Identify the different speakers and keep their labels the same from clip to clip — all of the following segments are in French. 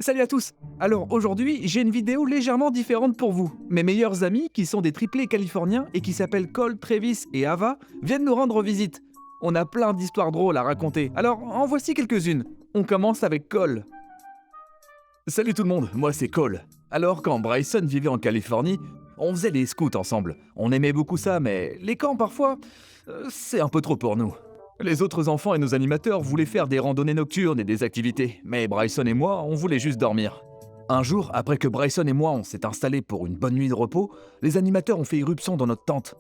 Speaker 1: Salut à tous. Alors aujourd'hui, j'ai une vidéo légèrement différente pour vous. Mes meilleurs amis, qui sont des triplés californiens et qui s'appellent Cole, Travis et Ava, viennent nous rendre visite. On a plein d'histoires drôles à raconter, alors en voici quelques-unes. On commence avec Cole. Salut tout le monde, moi c'est Cole. Alors quand Bryson vivait en Californie, on faisait les scouts ensemble. On aimait beaucoup ça, mais les camps parfois, c'est un peu trop pour nous. Les autres enfants et nos animateurs voulaient faire des randonnées nocturnes et des activités, mais Bryson et moi, on voulait juste dormir. Un jour, après que Bryson et moi on s'est installés pour une bonne nuit de repos, les animateurs ont fait irruption dans notre tente.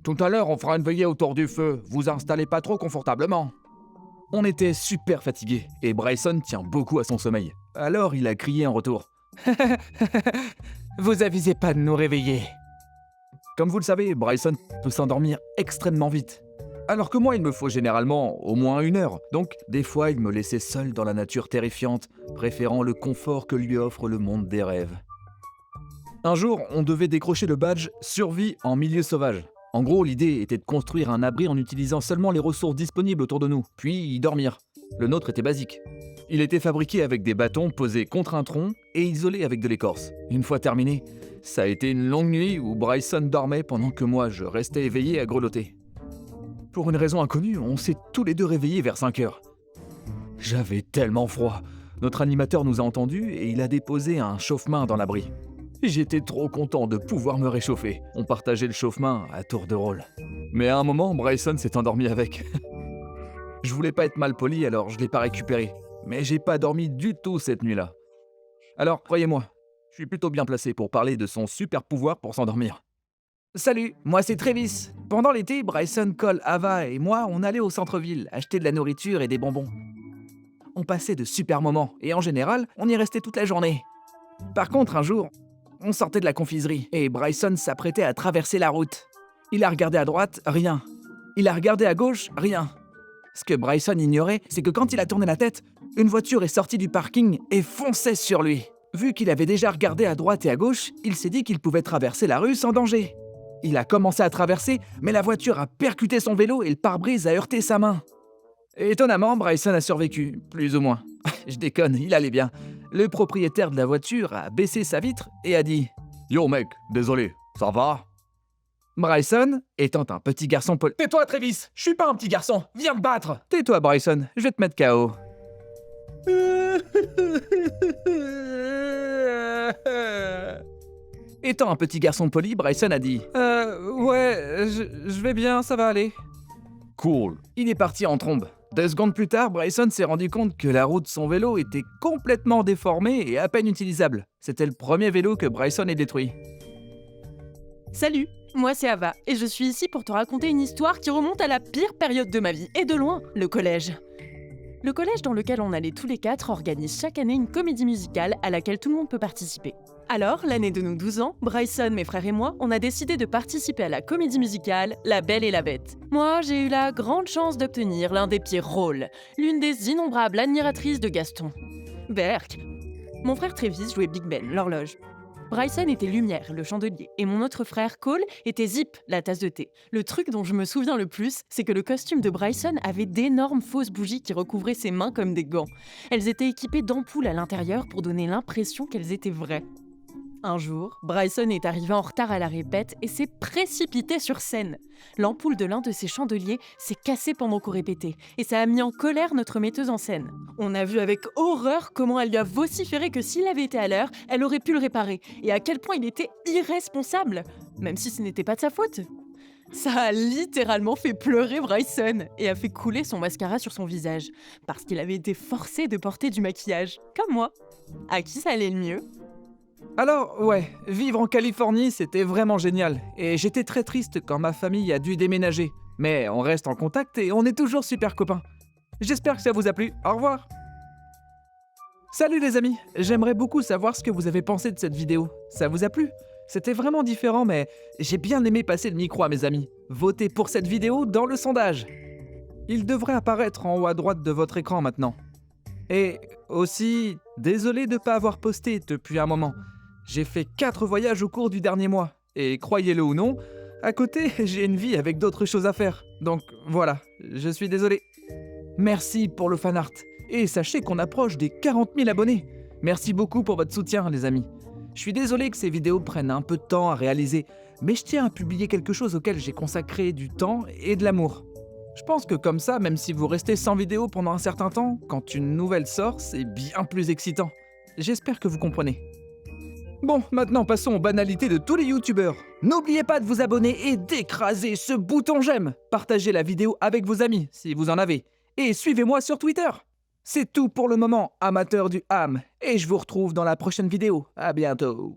Speaker 1: Tout à l'heure, on fera une veillée autour du feu, vous installez pas trop confortablement. On était super fatigués, et Bryson tient beaucoup à son sommeil. Alors il a crié en retour. Vous avisez pas de nous réveiller. Comme vous le savez, Bryson peut s'endormir extrêmement vite. Alors que moi, il me faut généralement au moins 1 heure. Donc, des fois, il me laissait seul dans la nature terrifiante, préférant le confort que lui offre le monde des rêves. Un jour, on devait décrocher le badge « Survie en milieu sauvage ». En gros, l'idée était de construire un abri en utilisant seulement les ressources disponibles autour de nous, puis y dormir. Le nôtre était basique. Il était fabriqué avec des bâtons posés contre un tronc et isolés avec de l'écorce. Une fois terminé, ça a été une longue nuit où Bryson dormait pendant que moi, je restais éveillé à grelotter. Pour une raison inconnue, on s'est tous les deux réveillés vers 5 heures. J'avais tellement froid. Notre animateur nous a entendus et il a déposé un chauffe-main dans l'abri. J'étais trop content de pouvoir me réchauffer. On partageait le chauffe-main à tour de rôle. Mais à un moment, Bryson s'est endormi avec. Je voulais pas être mal poli, alors je l'ai pas récupéré. Mais j'ai pas dormi du tout cette nuit-là. Alors, croyez-moi, je suis plutôt bien placé pour parler de son super pouvoir pour s'endormir. Salut, moi c'est Travis. Pendant l'été, Bryson, Cole, Ava et moi, on allait au centre-ville acheter de la nourriture et des bonbons. On passait de super moments et en général, on y restait toute la journée. Par contre, un jour, on sortait de la confiserie et Bryson s'apprêtait à traverser la route. Il a regardé à droite, rien. Il a regardé à gauche, rien. Ce que Bryson ignorait, c'est que quand il a tourné la tête, une voiture est sortie du parking et fonçait sur lui. Vu qu'il avait déjà regardé à droite et à gauche, il s'est dit qu'il pouvait traverser la rue sans danger. Il a commencé à traverser, mais la voiture a percuté son vélo et le pare-brise a heurté sa main. Étonnamment, Bryson a survécu, plus ou moins. Je déconne, il allait bien. Le propriétaire de la voiture a baissé sa vitre et a dit « Yo mec, désolé, ça va ?» Bryson, étant un petit garçon poli... « Tais-toi Travis, je suis pas un petit garçon, viens te battre !»« Tais-toi Bryson, je vais te mettre KO. » Étant un petit garçon poli, Bryson a dit « ouais, je vais bien, ça va aller. » Cool. Il est parti en trombe. 2 secondes plus tard, Bryson s'est rendu compte que la roue de son vélo était complètement déformée et à peine utilisable. C'était le premier vélo que Bryson ait détruit.
Speaker 2: Salut, moi c'est Ava, et je suis ici pour te raconter une histoire qui remonte à la pire période de ma vie, et de loin, le collège. Le collège dans lequel on allait tous les 4 organise chaque année une comédie musicale à laquelle tout le monde peut participer. Alors, l'année de nos 12 ans, Bryson, mes frères et moi, on a décidé de participer à la comédie musicale La Belle et la Bête. Moi, j'ai eu la grande chance d'obtenir l'un des pires rôles, l'une des innombrables admiratrices de Gaston. Berk. Mon frère Travis jouait Big Ben, l'horloge. Bryson était Lumière, le chandelier, et mon autre frère Cole était Zip, la tasse de thé. Le truc dont je me souviens le plus, c'est que le costume de Bryson avait d'énormes fausses bougies qui recouvraient ses mains comme des gants. Elles étaient équipées d'ampoules à l'intérieur pour donner l'impression qu'elles étaient vraies. Un jour, Bryson est arrivé en retard à la répète et s'est précipité sur scène. L'ampoule de l'un de ses chandeliers s'est cassée pendant qu'on répétait et ça a mis en colère notre metteuse en scène. On a vu avec horreur comment elle lui a vociféré que s'il avait été à l'heure, elle aurait pu le réparer et à quel point il était irresponsable, même si ce n'était pas de sa faute. Ça a littéralement fait pleurer Bryson et a fait couler son mascara sur son visage parce qu'il avait été forcé de porter du maquillage, comme moi. À qui ça allait le mieux ?
Speaker 1: Alors, ouais, vivre en Californie, c'était vraiment génial. Et j'étais très triste quand ma famille a dû déménager. Mais on reste en contact et on est toujours super copains. J'espère que ça vous a plu. Au revoir. Salut les amis, j'aimerais beaucoup savoir ce que vous avez pensé de cette vidéo. Ça vous a plu ? C'était vraiment différent, mais j'ai bien aimé passer le micro à mes amis. Votez pour cette vidéo dans le sondage. Il devrait apparaître en haut à droite de votre écran maintenant. Et aussi, désolé de ne pas avoir posté depuis un moment. J'ai fait 4 voyages au cours du dernier mois. Et croyez-le ou non, à côté, j'ai une vie avec d'autres choses à faire. Donc voilà, je suis désolé. Merci pour le fanart. Et sachez qu'on approche des 40 000 abonnés. Merci beaucoup pour votre soutien, les amis. Je suis désolé que ces vidéos prennent un peu de temps à réaliser, mais je tiens à publier quelque chose auquel j'ai consacré du temps et de l'amour. Je pense que comme ça, même si vous restez sans vidéo pendant un certain temps, quand une nouvelle sort, c'est bien plus excitant. J'espère que vous comprenez. Bon, maintenant passons aux banalités de tous les youtubeurs. N'oubliez pas de vous abonner et d'écraser ce bouton j'aime. Partagez la vidéo avec vos amis, si vous en avez. Et suivez-moi sur Twitter. C'est tout pour le moment, amateurs du ham. Et je vous retrouve dans la prochaine vidéo. À bientôt.